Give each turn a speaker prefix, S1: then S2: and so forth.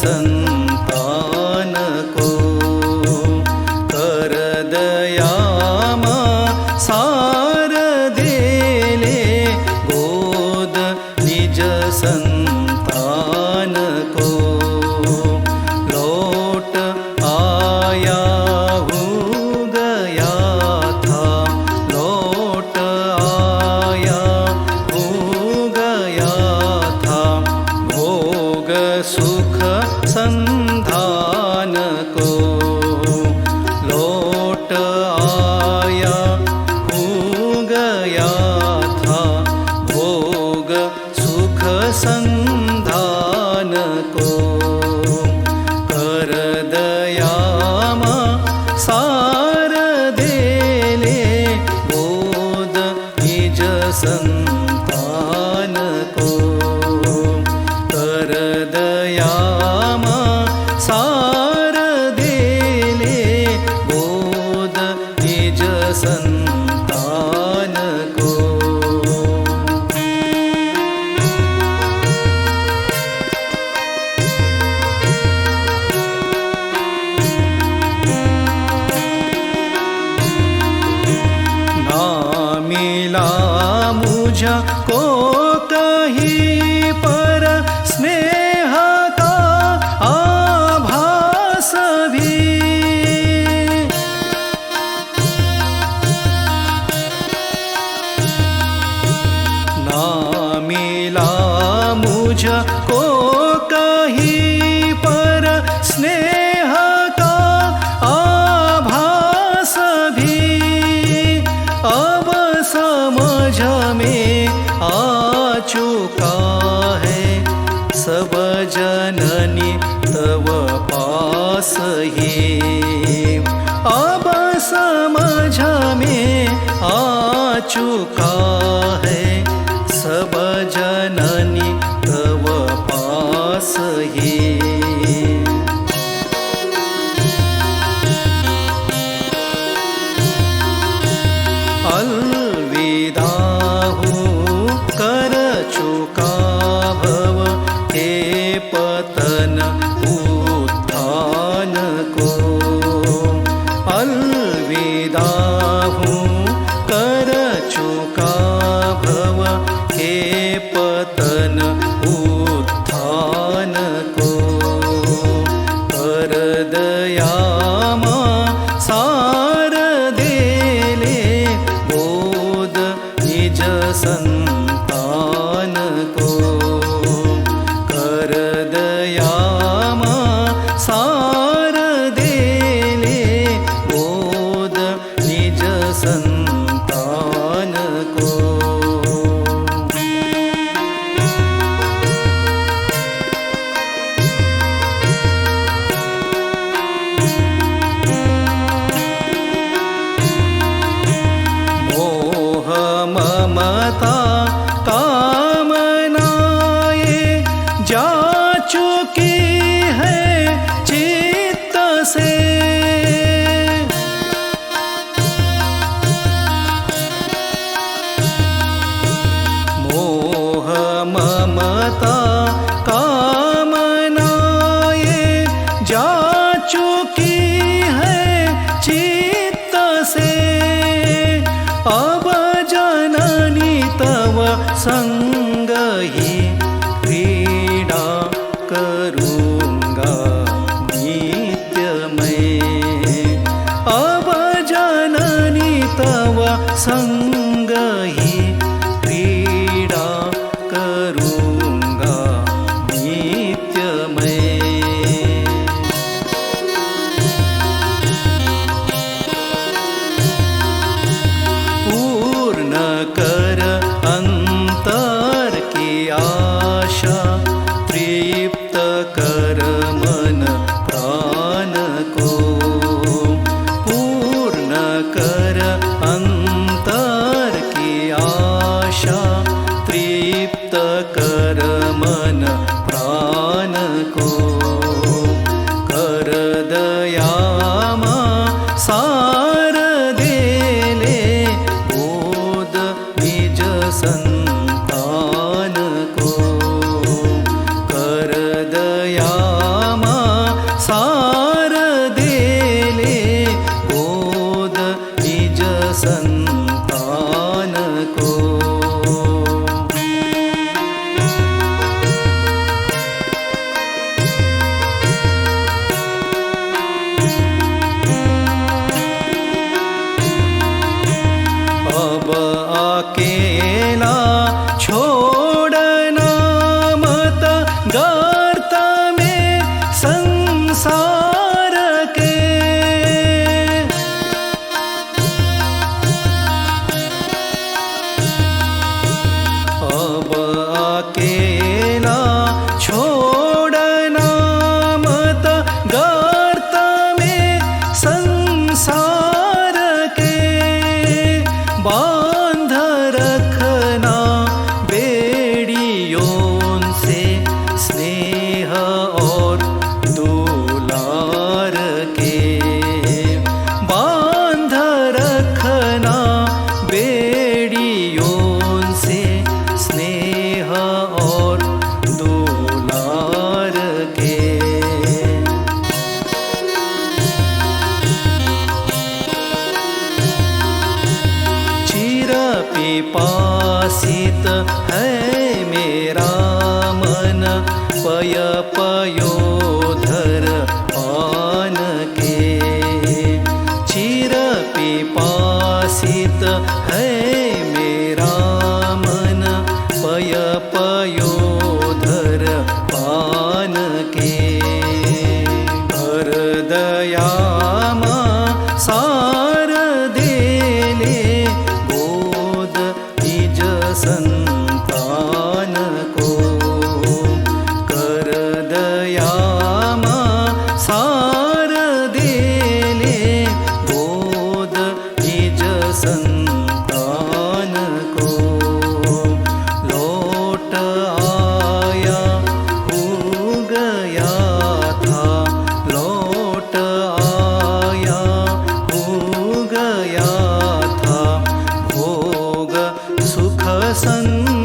S1: संतान को। कर दयामा सार देले गोद निज संतान को। लौट आया हूँ गया था, लौट आया हूँ गया था, भोग सुख संधान को। लौट आया हूँ गया था, भोग सुख संधान को। कर दयामा सार देले गोद निज संतान को। कर दयामा सार देले गोद निज संतान को। ना मिला मुझको कहीं पर स्नेह का आभास भी। ना मिला मुझको कहीं पर स्नेह का आभास भी। अब समझ में आ चुका है सब जननी तव पास ही। अब समझ में आ चुका है सब जननी तव पास ही। अलविदा हूँ कर चुका भव के पतन उत्थान को। अलविदा हूँ कर चुका भव के पतन उत्थान को। कर दयामा सार देले गोद निज संतान को। कर दयामा सार देले गोद निज संतान को। मोह ममता कामनाएं जा चुकी है चित्त से। मोह ममता कामनाएं जा चुकी है चित्त से। अब जननी तव संग ही क्रीड़ा करूँगा नित्य मैं। अब जननी तव संग ही क्रीड़ा करूँगा नित्य मैं। पूर्ण कर अंतर की आशा, तृप्त कर मन प्राण को। पूर्ण कर अंतर की आशा, तृप्त कर मन प्राण को। कर दयामा सार देले गोद निज संतान को। कर दयामा पिपासित है मेरा मन, पय पयोधर पान के। चिर पिपासित है मेरा मन, पय पयोधर पान के। हृदयामा सार देले बोध निज संतान को। कर दयामा सार देले बोध निज संतान को। लौट आया हो गया था, लौट आया हो गया था, भोग सुख संग